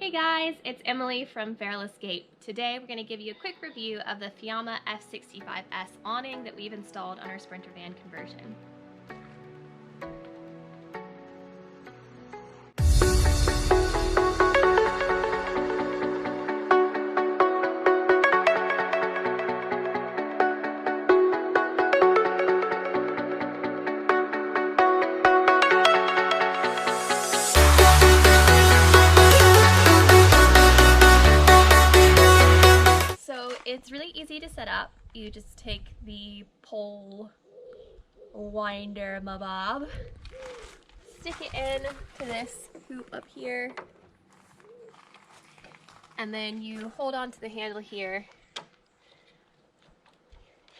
Hey guys, it's Emily from Feral Escape. Today we're going to give you a quick review of the Fiamma F65s Awning that we've installed on our Sprinter van conversion. It's really easy to set up. You just take the pole winder mabob, stick it in to this hoop up here, and then you hold on to the handle here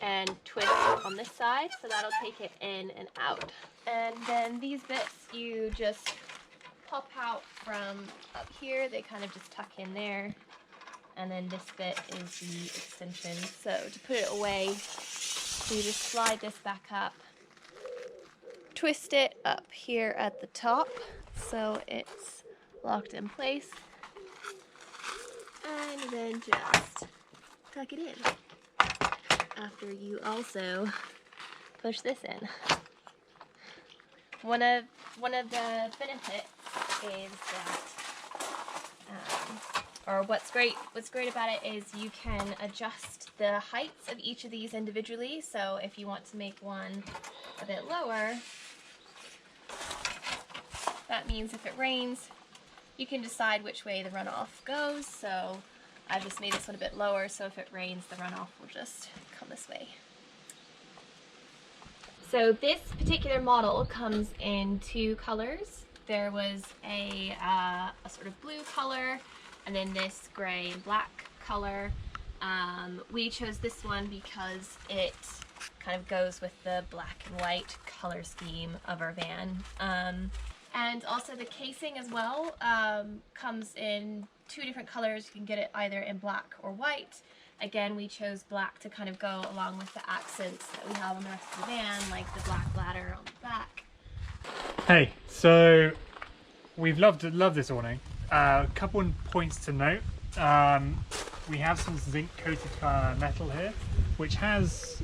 and twist on this side, so that'll take it in and out. And then these bits you just pop out from up here. They kind of just tuck in there. And then this bit is the extension. So to put it away, you just slide this back up, twist it up here at the top so it's locked in place, and then just tuck it in. After you also push this in. One of the benefits is that or what's great about it is you can adjust the heights of each of these individually. So if you want to make one a bit lower, that means if it rains, you can decide which way the runoff goes. So I've just made this one a bit lower, so if it rains, the runoff will just come this way. So this particular model comes in two colors. There was a sort of blue color, and then this gray and black color. We chose this one because it kind of goes with the black and white color scheme of our van. And also the casing as well comes in two different colors. You can get it either in black or white. Again, we chose black to kind of go along with the accents that we have on the rest of the van, like the black ladder on the back. Hey, so we've loved this awning. A couple of points to note. We have some zinc coated metal here, which has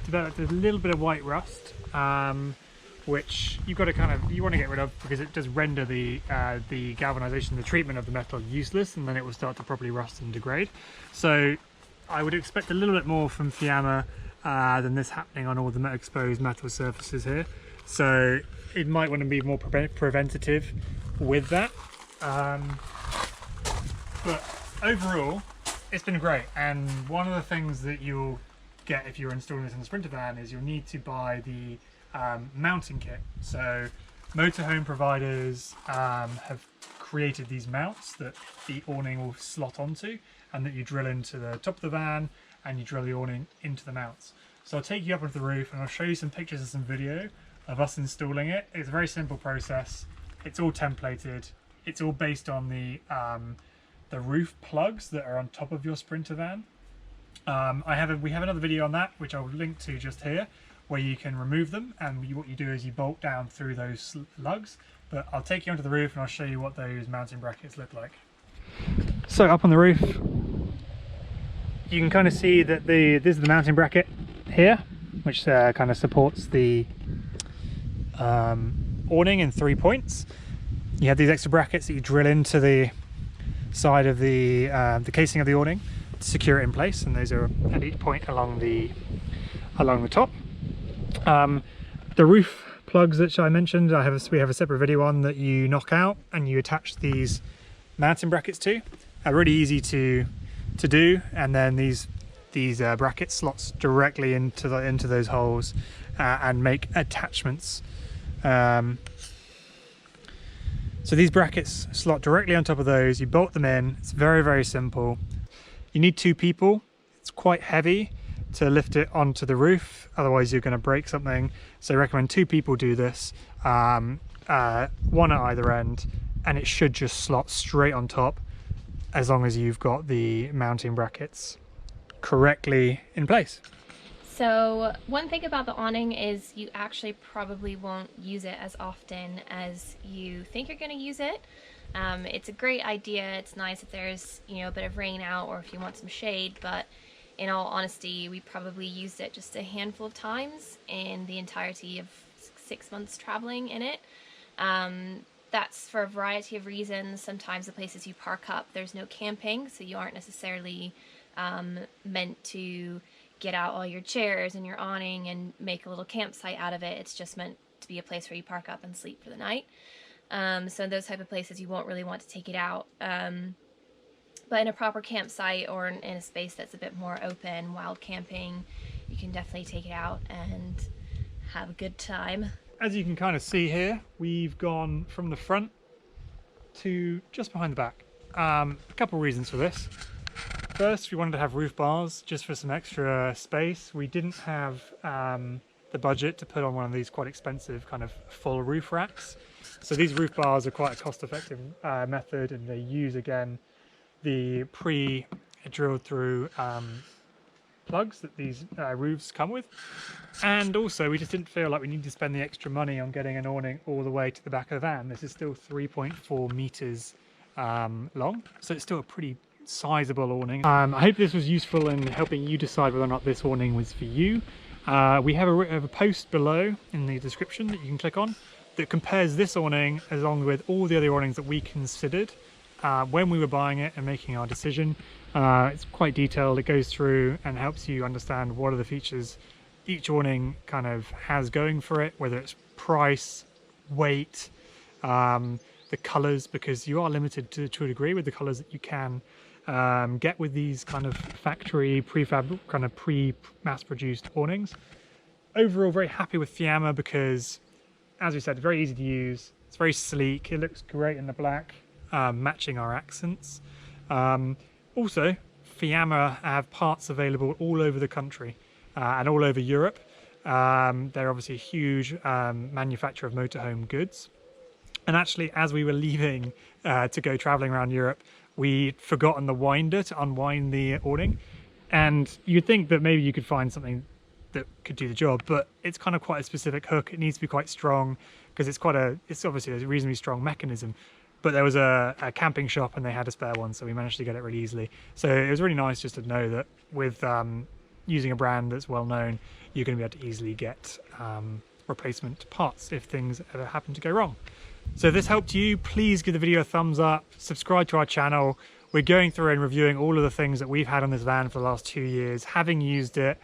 developed a little bit of white rust, which you want to get rid of because it does render the galvanization, the treatment of the metal useless, and then it will start to properly rust and degrade. So I would expect a little bit more from Fiamma than this happening on all the exposed metal surfaces here. So it might want to be more preventative with that. But overall, it's been great. And one of the things that you'll get if you're installing this in the Sprinter van is you'll need to buy the mounting kit. So motorhome providers have created these mounts that the awning will slot onto, and that you drill into the top of the van and you drill the awning into the mounts. So I'll take you up onto the roof and I'll show you some pictures and some video of us installing it. It's a very simple process. It's all templated. It's all based on the roof plugs that are on top of your Sprinter van. We have another video on that, which I'll link to just here, where you can remove them, and what you do is you bolt down through those lugs. But I'll take you onto the roof and I'll show you what those mounting brackets look like. So up on the roof, you can kind of see that this is the mounting bracket here, which kind of supports the awning in 3 points. You have these extra brackets that you drill into the side of the casing of the awning to secure it in place, and those are at each point along the top. The roof plugs that I mentioned, we have a separate video on that you knock out and you attach these mounting brackets to. Are really easy to do, and then these bracket slots directly into those holes and make attachments. So these brackets slot directly on top of those. You bolt them in. It's very, very simple. You need two people. It's quite heavy to lift it onto the roof, otherwise you're going to break something. So I recommend two people do this, one at either end, and it should just slot straight on top as long as you've got the mounting brackets correctly in place. So one thing about the awning is you actually probably won't use it as often as you think you're going to use it. It's a great idea. It's nice if there's, you know, a bit of rain out or if you want some shade, but in all honesty, we probably used it just a handful of times in the entirety of 6 months traveling in it. That's for a variety of reasons. Sometimes the places you park up, there's no camping, so you aren't necessarily meant to get out all your chairs and your awning and make a little campsite out of it. It's just meant to be a place where you park up and sleep for the night. So in those type of places, you won't really want to take it out. But in a proper campsite or in a space that's a bit more open, wild camping, you can definitely take it out and have a good time. As you can kind of see here, we've gone from the front to just behind the back. A couple of reasons for this. First, we wanted to have roof bars just for some extra space. We didn't have the budget to put on one of these quite expensive kind of full roof racks. So these roof bars are quite a cost-effective method, and they use, again, the pre-drilled through plugs that these roofs come with. And also, we just didn't feel like we needed to spend the extra money on getting an awning all the way to the back of the van. This is still 3.4 meters long, so it's still a pretty sizable awning. I hope this was useful in helping you decide whether or not this awning was for you. We have a post below in the description that you can click on that compares this awning along with all the other awnings that we considered when we were buying it and making our decision. It's quite detailed. It goes through and helps you understand what are the features each awning kind of has going for it, whether it's price, weight, the colours, because you are limited to a degree with the colours that you can get with these kind of factory prefab, kind of pre-mass produced awnings. Overall, very happy with Fiamma because, as we said, very easy to use. It's very sleek. It looks great in the black, matching our accents. Also, Fiamma have parts available all over the country and all over Europe. They're obviously a huge manufacturer of motorhome goods. And actually, as we were leaving to go traveling around Europe, we'd forgotten the winder to unwind the awning. And you'd think that maybe you could find something that could do the job, but it's kind of quite a specific hook. It needs to be quite strong because it's obviously a reasonably strong mechanism. But there was a camping shop and they had a spare one, so we managed to get it really easily. So it was really nice just to know that with using a brand that's well known, you're going to be able to easily get replacement parts if things ever happen to go wrong. So if this helped you, please give the video a thumbs up, subscribe to our channel. We're going through and reviewing all of the things that we've had on this van for the last 2 years, having used it,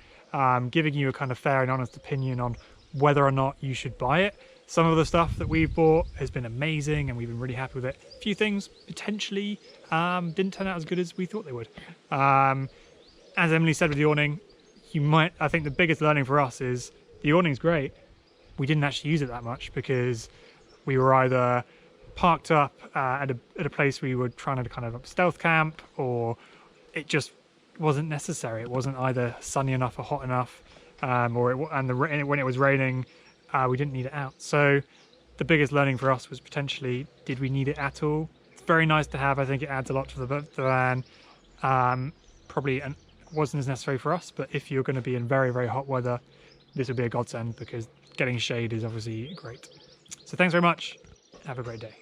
giving you a kind of fair and honest opinion on whether or not you should buy it. Some of the stuff that we've bought has been amazing and we've been really happy with it. A few things potentially didn't turn out as good as we thought they would. As Emily said with the awning, I think the biggest learning for us is the awning's great. We didn't actually use it that much because we were either parked up at a place we were trying to kind of stealth camp, or it just wasn't necessary. It wasn't either sunny enough or hot enough, and when it was raining, we didn't need it out. So the biggest learning for us was potentially, did we need it at all? It's very nice to have. I think it adds a lot to the van. Probably wasn't as necessary for us, but if you're going to be in very, very hot weather, this would be a godsend because getting shade is obviously great. So thanks very much. Have a great day.